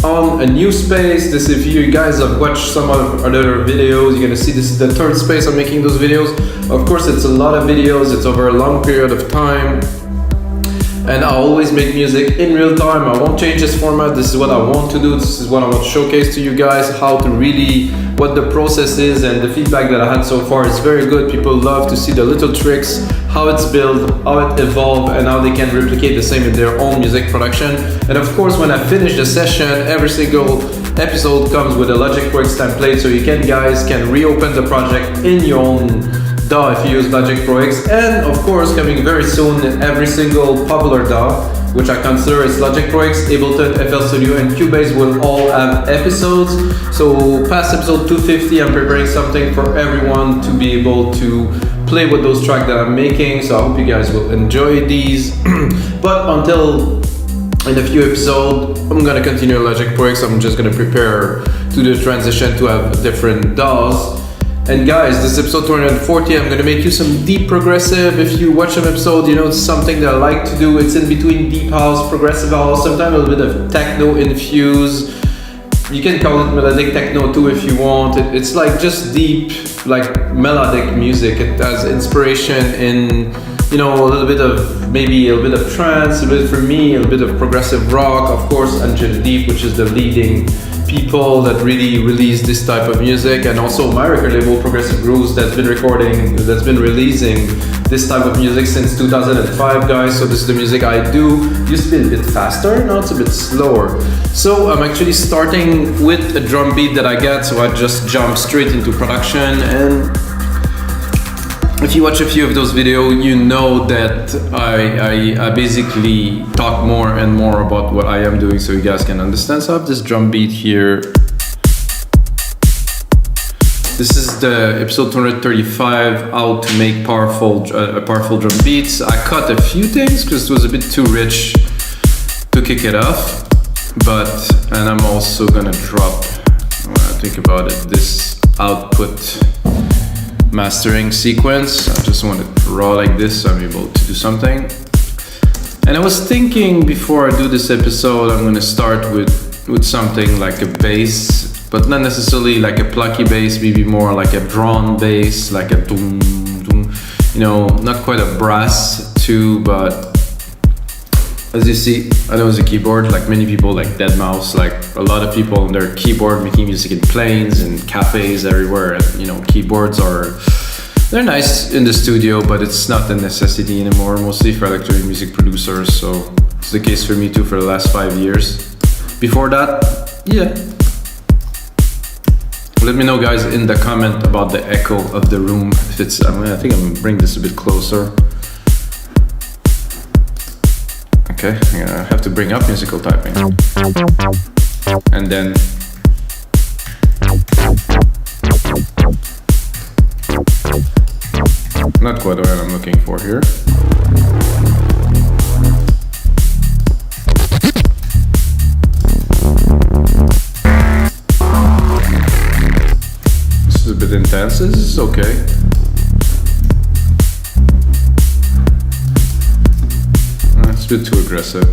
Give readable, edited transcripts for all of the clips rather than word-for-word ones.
on a new space. This, if you guys have watched some of other videos, you're gonna see this is the third space I'm making those videos. Of course, it's a lot of videos, it's over a long period of time. And I always make music in real time. I won't change this format. This is what I want to do. This is what I want to showcase to you guys, how to really, what the process is, and the feedback that I had so far is very good. People love to see the little tricks, how it's built, how it evolved, and how they can replicate the same in their own music production. And of course, when I finish the session, every single episode comes with a Logic Pro X template, so you guys can reopen the project in your own DAW if you use Logic Pro X. And of course, coming very soon, every single popular DAW, which I consider is Logic Pro X, Ableton, FL Studio, and Cubase, will all have episodes. So past episode 250, I'm preparing something for everyone to be able to play with those tracks that I'm making. So I hope you guys will enjoy these. But until in a few episodes, I'm gonna continue Logic Pro X. I'm just gonna prepare to the transition to have different DAWs. And guys, this episode 240, I'm gonna make you some deep progressive. If you watch some episode, you know it's something that I like to do. It's in between deep house, progressive house, sometimes a little bit of techno infused. You can call it melodic techno too if you want. It's like just deep, like melodic music. It has inspiration in, you know, a little bit of, maybe a little bit of trance, a bit for me, a little bit of progressive rock. Of course, Angel Deep, which is the leading people that really release this type of music, and also my record label Progressive Grooves that's been releasing this type of music since 2005, guys. So this is the music I do. Used to be a bit faster, now it's a bit slower. So I'm actually starting with a drum beat that I got, so I just jump straight into production. And if you watch a few of those videos, you know that I basically talk more and more about what I am doing so you guys can understand. So I have this drum beat here. This is the episode 235, how to make powerful drum beats. I cut a few things because it was a bit too rich to kick it off. And I'm also gonna drop, when I think about it, this output mastering sequence. I just want it raw like this so I'm able to do something. And I was thinking before I do this episode, I'm gonna start with something like a bass, but not necessarily like a plucky bass, maybe more like a drawn bass, like a doom doom, you know, not quite a brass too, but as you see, I know it's a keyboard, like many people, like deadmau5, like a lot of people on their keyboard making music in planes and cafes everywhere. And you know, keyboards they're nice in the studio, but it's not a necessity anymore, mostly for electronic music producers. So it's the case for me too for the last 5 years. Before that, yeah. Let me know, guys, in the comment about the echo of the room. If it's, I think I'm gonna bring this a bit closer. Okay, I'm gonna have to bring up musical typing. And then not quite what I'm looking for here. This is a bit intense. This is okay. It's a bit too aggressive.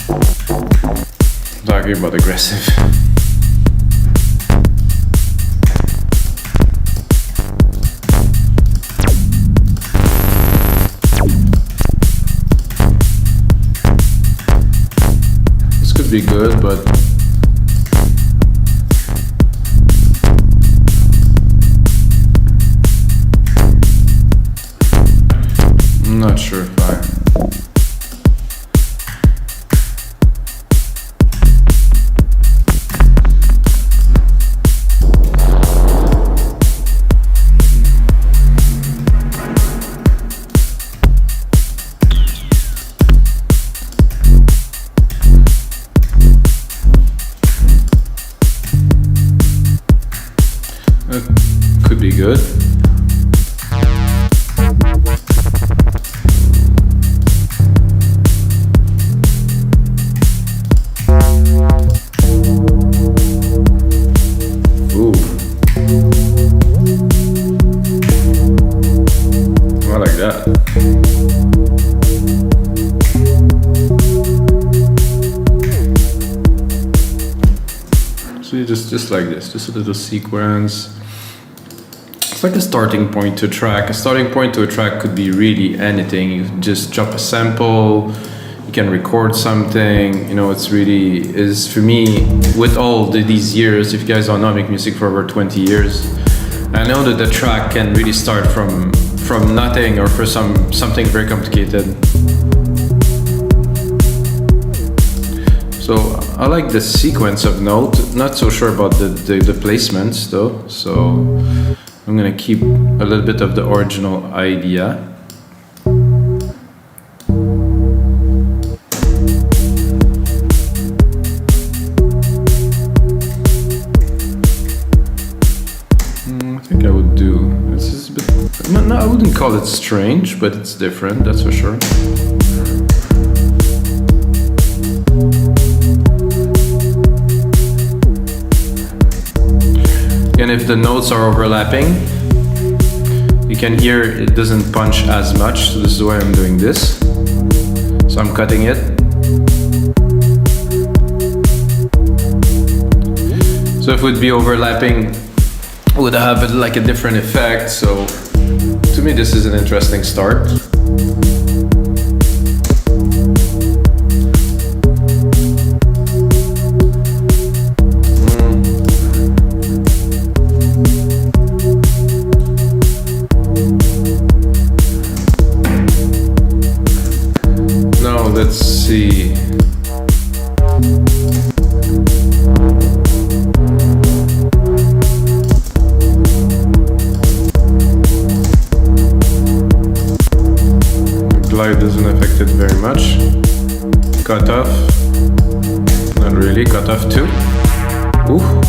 I'm talking about aggressive. This could be good, but I'm not sure if I... That could be good. really just like this, just a little sequence. It's like a starting point to a track. A starting point to a track could be really anything. You just drop a sample, you can record something, you know. It's really is, for me, with all these years, if you guys don't know, I make music for over 20 years. I know that the track can really start from nothing or for something very complicated. So I like the sequence of note. Not so sure about the placements though. So I'm gonna keep a little bit of the original idea. I think I would do. This is a bit. No, I wouldn't call it strange, but it's different. That's for sure. And if the notes are overlapping, you can hear it doesn't punch as much. So this is why I'm doing this. So I'm cutting it. So if it would be overlapping, it would have like a different effect. So to me, this is an interesting start. Let's see. Glide doesn't affect it very much. Cut off. Not really. Cut off too. Ooh.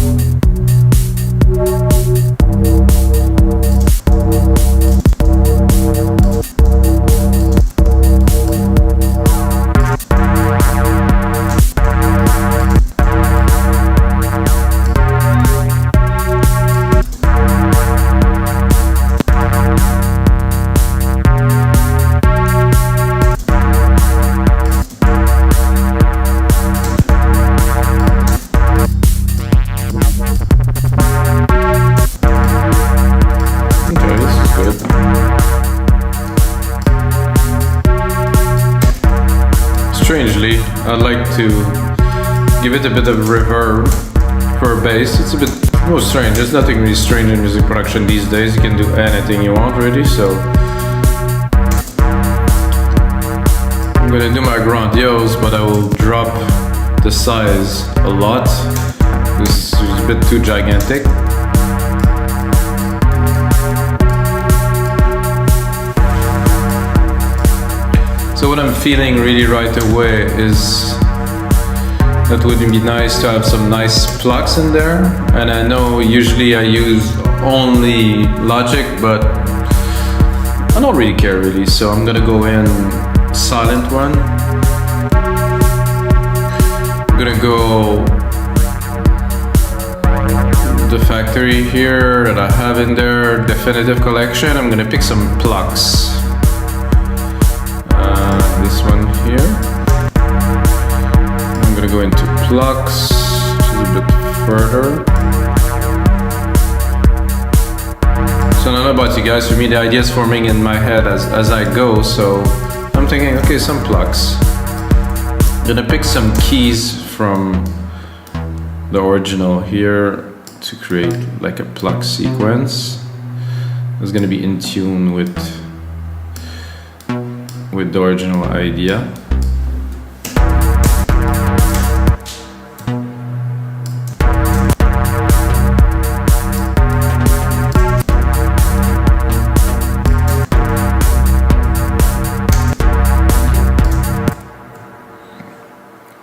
Strangely, I'd like to give it a bit of reverb for a bass. It's a bit more strange. There's nothing really strange in music production these days. You can do anything you want, really. So I'm gonna do my grandiose, but I will drop the size a lot. This is a bit too gigantic. So what I'm feeling really right away is that would be nice to have some nice plucks in there. And I know usually I use only Logic, but I don't really care really. So I'm gonna go in silent one. I'm gonna go the factory here that I have in there, definitive collection. I'm gonna pick some plucks. This one here. I'm gonna go into plucks, which is a bit further. So I don't know about you guys, for me the idea is forming in my head as I go, so I'm thinking, okay, some plucks. I'm gonna pick some keys from the original here to create like a pluck sequence. It's gonna be in tune with the original idea.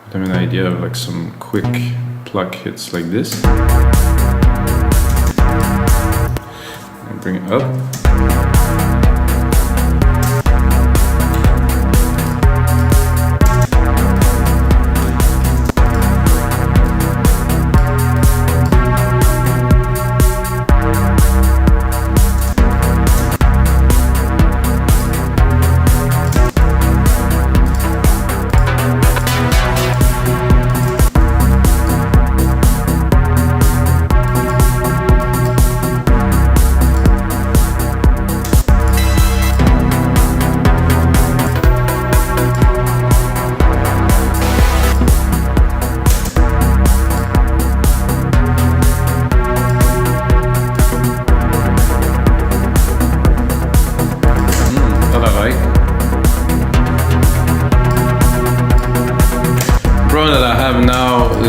I have an idea of like some quick pluck hits like this. And bring it up.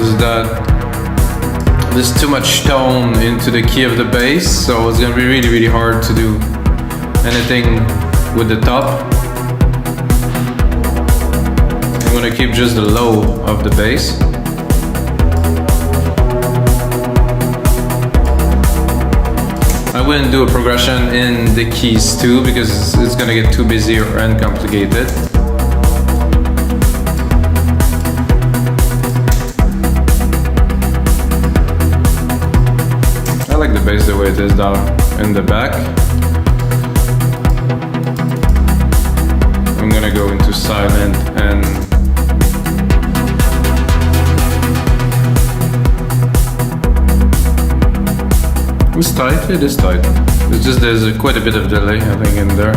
is that there's too much tone into the key of the bass, so it's gonna be really hard to do anything with the top. I'm gonna keep just the low of the bass. I wouldn't do a progression in the keys too, because it's gonna get too busy and complicated. I like the bass the way it is down in the back. I'm gonna go into silent and it's tight, it is tight. It's just there's quite a bit of delay, I think, in there.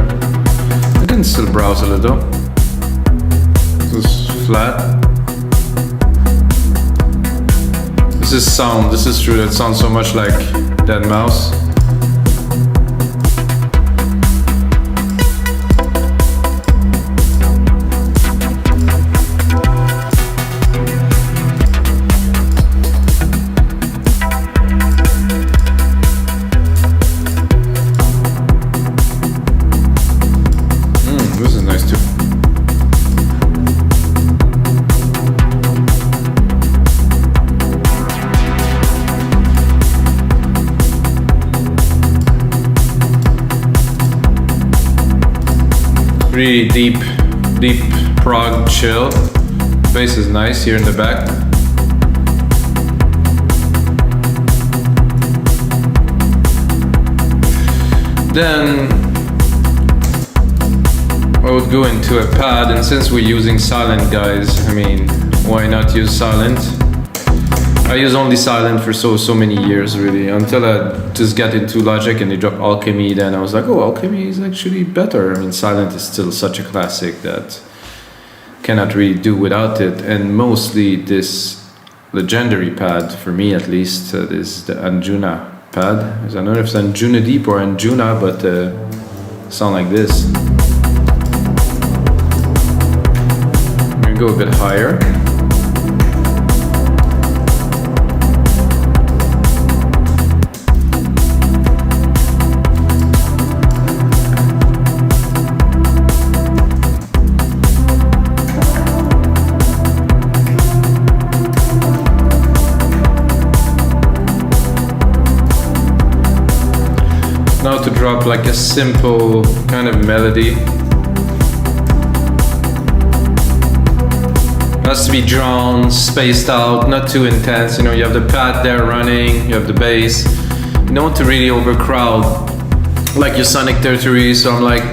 I can still browse a little. This is flat. This is sound, this is true, that sounds so much like Dead Mouse. This is nice too. Really deep prog chill. Bass is nice here in the back. Then I would go into a pad, and since we're using silent, guys, I mean, why not use silent? I use only silent for so many years, really, until I just got into Logic and they dropped Alchemy. Then I was like, oh, Alchemy is actually better. I mean, silent is still such a classic that cannot really do without it. And mostly this legendary pad, for me at least, is the Anjuna pad. I don't know if it's Anjuna Deep or Anjuna, but sound like this. I'm gonna go a bit higher. Now to drop like a simple kind of melody. It has to be drawn, spaced out, not too intense. You know, you have the pad there running, you have the bass. You don't want to really overcrowd like your sonic territory, so I'm like...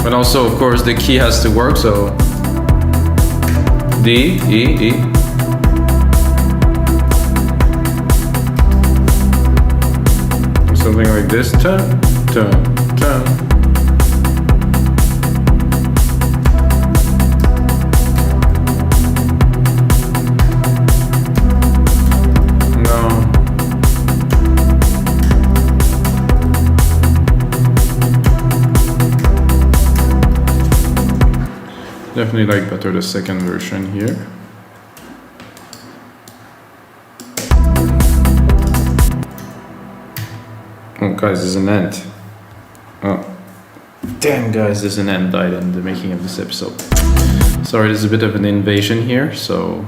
But also, of course, the key has to work, so... D, E, E. Something like this, turn, turn, turn. No. Definitely like better the second version here. Oh guys, there's an ant. Oh. Damn guys, there's an ant died in the making of this episode. Sorry, there's a bit of an invasion here, so...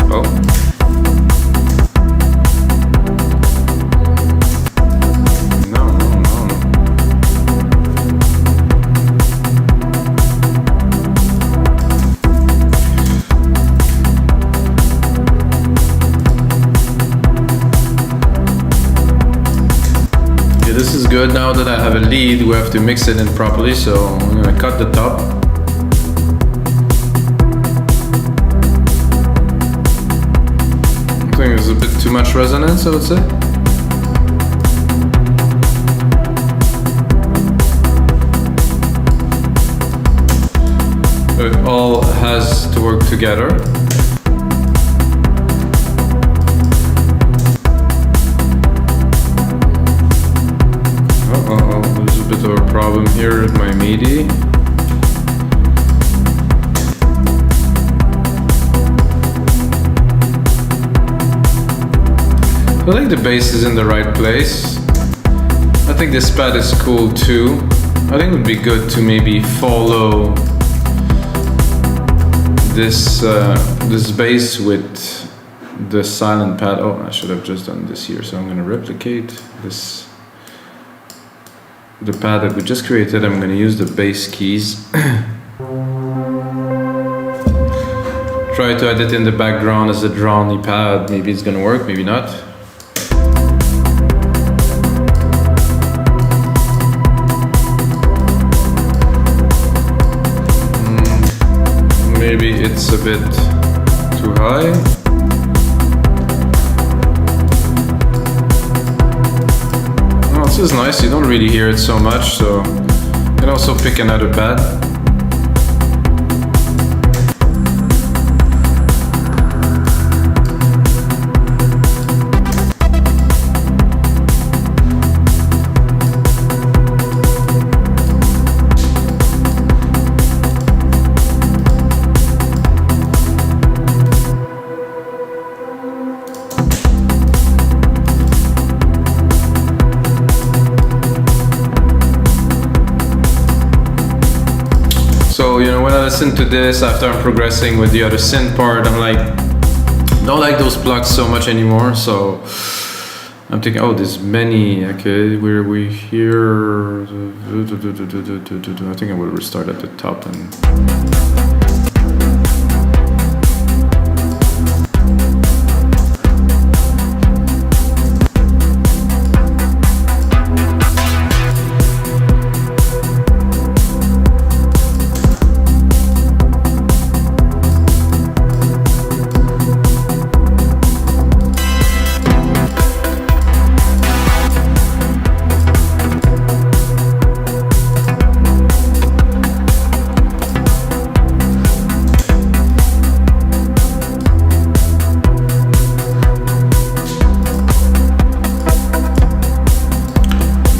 Oh. No. This is good. Now that I have a lead, we have to mix it in properly, so I'm gonna cut the top. I think there's a bit too much resonance, I would say. It all has to work together. problem here with my MIDI. I think the bass is in the right place. I think this pad is cool too. I think it would be good to maybe follow this bass with the silent pad. Oh, I should have just done this here. So I'm going to replicate this. The pad that we just created, I'm going to use the bass keys. Try to edit in the background as a drawny pad. Maybe it's going to work, maybe not. Maybe it's a bit too high. Oh, this is nice. You don't really hear it so much, so you can also pick another pad. So, you know, when I listen to this after I'm progressing with the other synth part, I'm like, don't like those plucks so much anymore. So I'm thinking, oh, there's many. Okay, where we here. I think I will restart at the top and.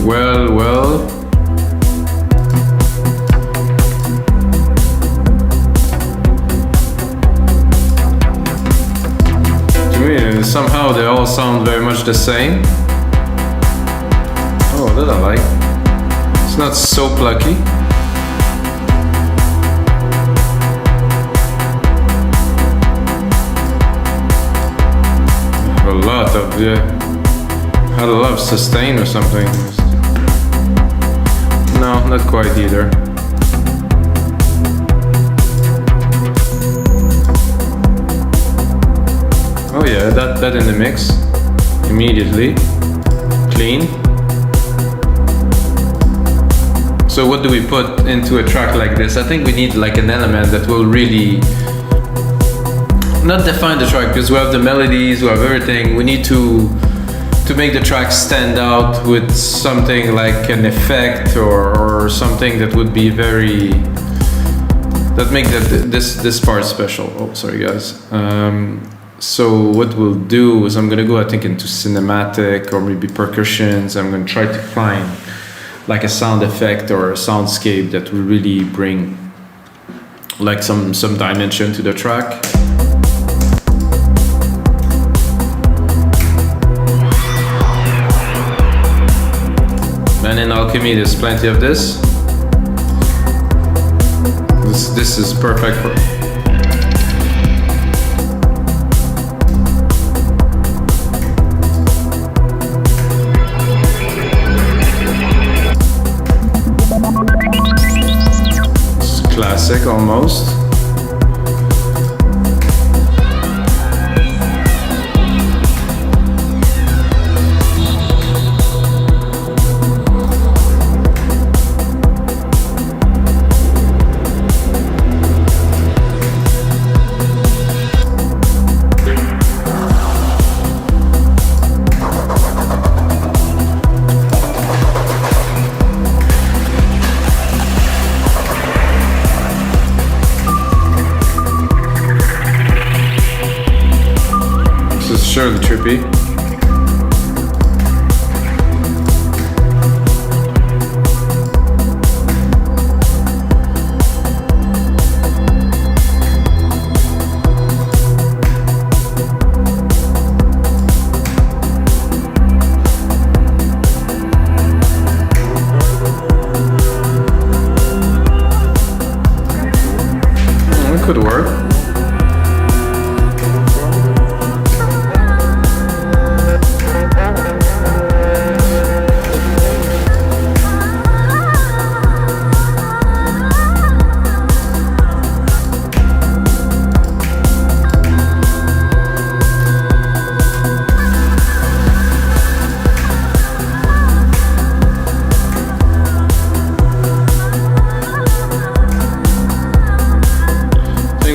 Well. To me, somehow they all sound very much the same. Oh, that I like. It's not so plucky. A lot of, had a lot of sustain or something. No, not quite either. Oh yeah, that in the mix. Immediately. Clean. So what do we put into a track like this? I think we need like an element that will really not define the track, because we have the melodies, we have everything. We need to make the track stand out with something like an effect or something that would be very, that make this part special. Oh, sorry guys. So what we'll do is I'm gonna go, I think, into cinematic or maybe percussions. I'm gonna try to find like a sound effect or a soundscape that will really bring like some dimension to the track. And in Alchemy, there's plenty of this. This is perfect for. It's classic almost. Surely trippy.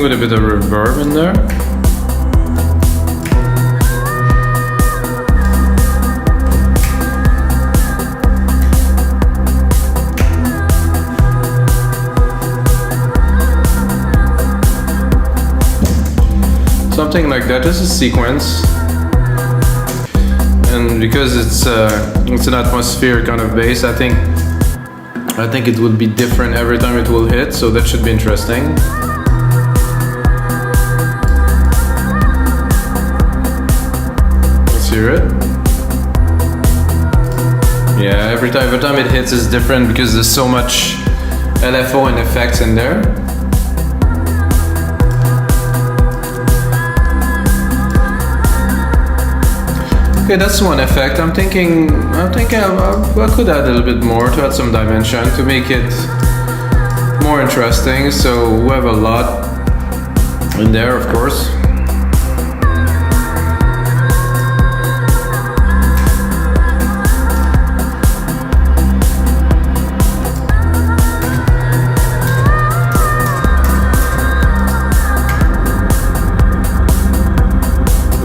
put a bit of reverb in there. Something like that. This is sequence, and because it's an atmosphere kind of bass, I think it will be different every time it will hit, so that should be interesting. Let's hear it. Yeah, every time it hits is different because there's so much LFO and effects in there. Okay, that's one effect. I'm thinking I could add a little bit more to add some dimension to make it more interesting. So we have a lot in there, of course.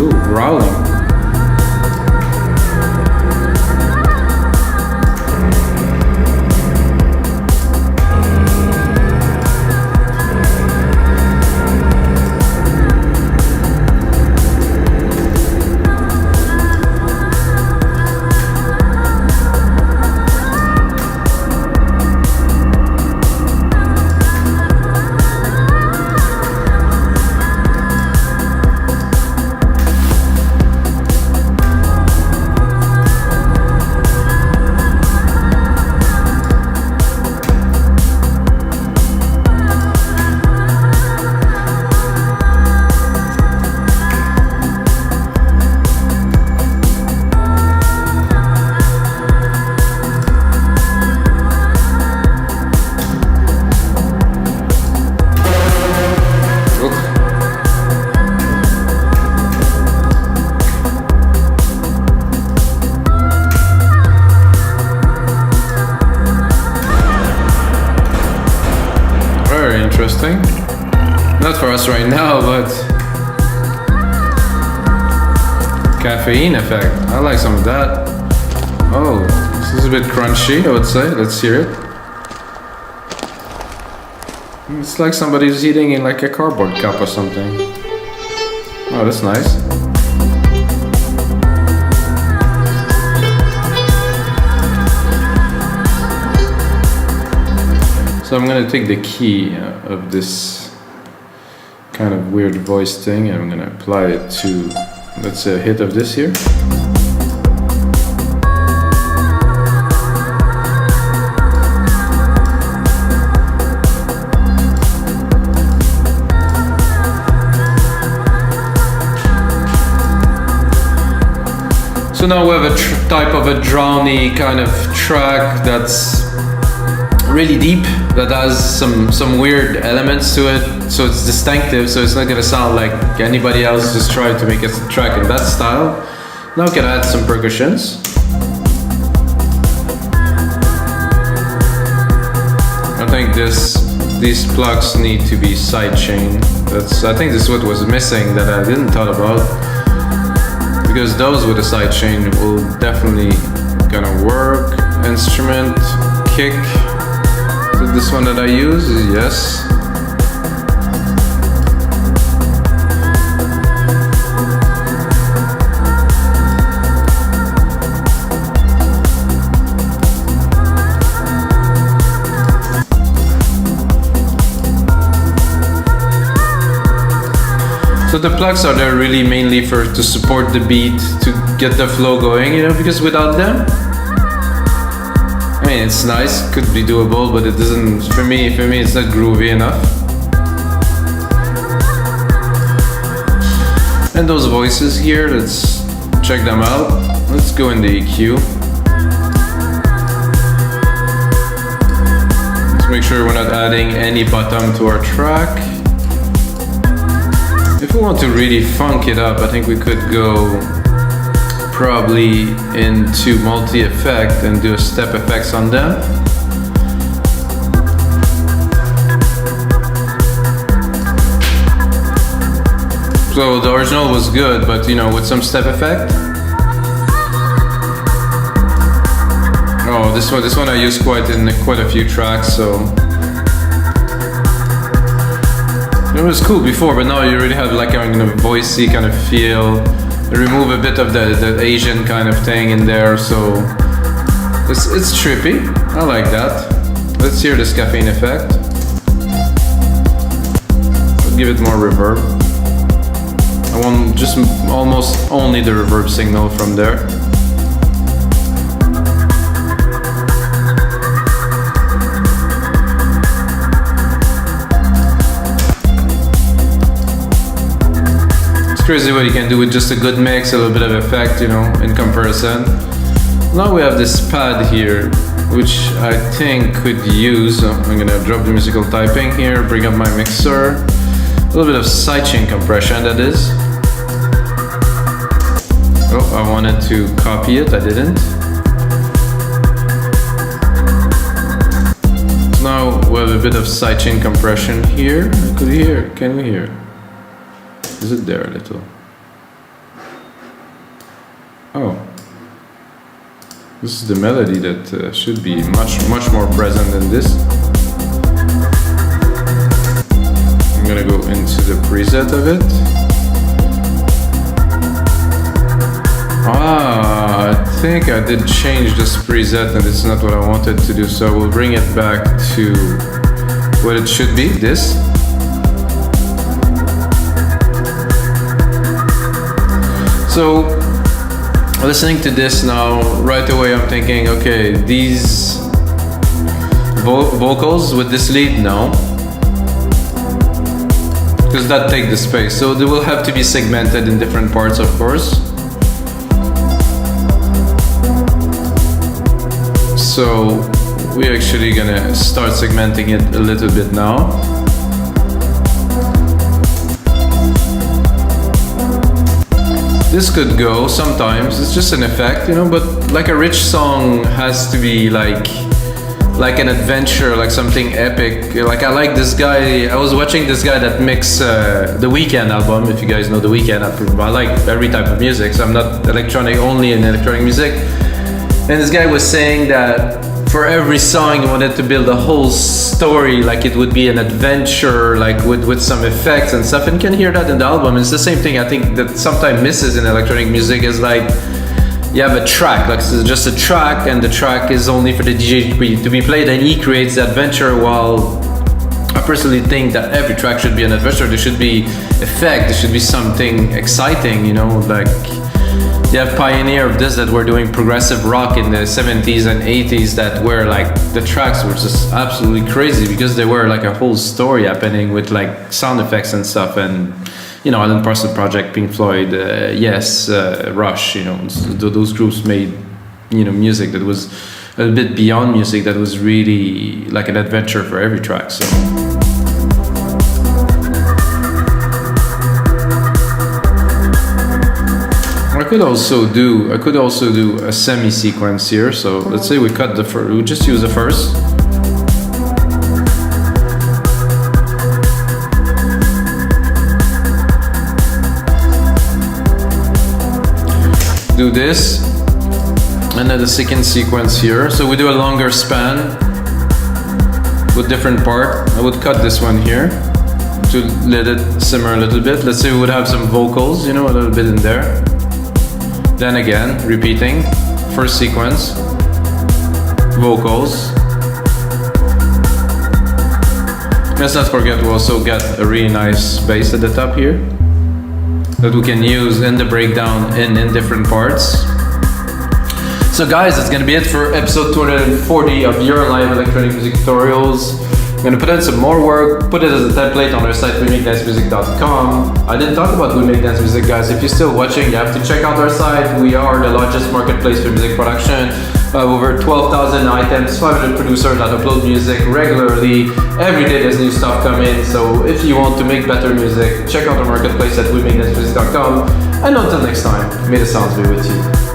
Ooh, growling. Interesting. Not for us right now, but caffeine effect. I like some of that. Oh, this is a bit crunchy, I would say. Let's hear it. It's like somebody's eating in like a cardboard cup or something. Oh, that's nice. So I'm gonna take the key of this kind of weird voice thing and I'm gonna apply it to, let's say, a hit of this here. So now we have a type of a drowny kind of track that's really deep, that has some weird elements to it, so it's distinctive, so it's not gonna sound like anybody else just tried to make a track in that style. Now we can add some percussions. I think these plucks need to be sidechain. I think this is what was missing that I didn't thought about, because those with a sidechain will definitely gonna work. Instrument, kick. This one that I use is yes. So the plugs are there really mainly to support the beat, to get the flow going, you know, because without them, I mean, it's nice, could be doable, but it doesn't, for me it's not groovy enough. And those voices here, let's check them out. Let's go in the EQ. Let's make sure we're not adding any bottom to our track. If we want to really funk it up, I think we could go probably into multi-effect and do a step effects on them. So the original was good, but you know, with some step effect. Oh, this one I used quite a few tracks, so it was cool before, but now you really have like a voicey kind of feel. Remove a bit of the Asian kind of thing in there, so it's trippy. I like that. Let's hear this caffeine effect. I'll give it more reverb. I want just almost only the reverb signal from there. It's crazy what you can do with just a good mix, a little bit of effect, you know, in comparison. Now we have this pad here, which I think could use. I'm gonna drop the musical typing here, bring up my mixer. A little bit of sidechain compression, that is. Oh, I wanted to copy it, I didn't. Now we have a bit of sidechain compression here. Could we hear? Can we hear? Is it there a little? Oh. This is the melody that should be much more present than this. I'm gonna go into the preset of it. I think I did change this preset and it's not what I wanted to do, so I will bring it back to what it should be, this. So, listening to this now, right away I'm thinking, okay, these vocals with this lead now, because that take the space, so they will have to be segmented in different parts, of course. So we're actually gonna start segmenting it a little bit now. This could go sometimes, it's just an effect, you know, but like a rich song has to be like an adventure, like something epic. Like I like this guy, I was watching this guy that mixed the Weeknd album, if you guys know the Weeknd. I like every type of music, so I'm not electronic only in electronic music. And this guy was saying that for every song he wanted to build a whole story, like it would be an adventure, like with some effects and stuff, and you can hear that in the album. It's the same thing I think that sometimes misses in electronic music, is like you have a track, like it's just a track, and the track is only for the DJ to be played, and he creates the adventure. While I personally think that every track should be an adventure. There should be effect, there should be something exciting, you know, like you have pioneer of this that were doing progressive rock in the 70s and 80s that were like, the tracks were just absolutely crazy because they were like a whole story happening with like sound effects and stuff. And you know, Alan Parsons Project, Pink Floyd, Yes, Rush, you know, those groups made, you know, music that was a bit beyond music, that was really like an adventure for every track. So I could also do a semi-sequence here. So let's say we cut the first, we just use the first. Do this, and then the second sequence here. So we do a longer span with different part. I would cut this one here to let it simmer a little bit. Let's say we would have some vocals, you know, a little bit in there. Then again, repeating, first sequence, vocals. Let's not forget we also get a really nice bass at the top here that we can use in the breakdown in different parts. So guys, that's gonna be it for episode 240 of your live electronic music tutorials. I'm gonna put in some more work, put it as a template on our site, wemakedancemusic.com. I didn't talk about We Make Dance Music, guys. If you're still watching, you have to check out our site. We are the largest marketplace for music production. Over 12,000 items, 500 producers that upload music regularly. Every day there's new stuff coming. So if you want to make better music, check out our marketplace at wemakedancemusic.com. And until next time, may the sounds be with you.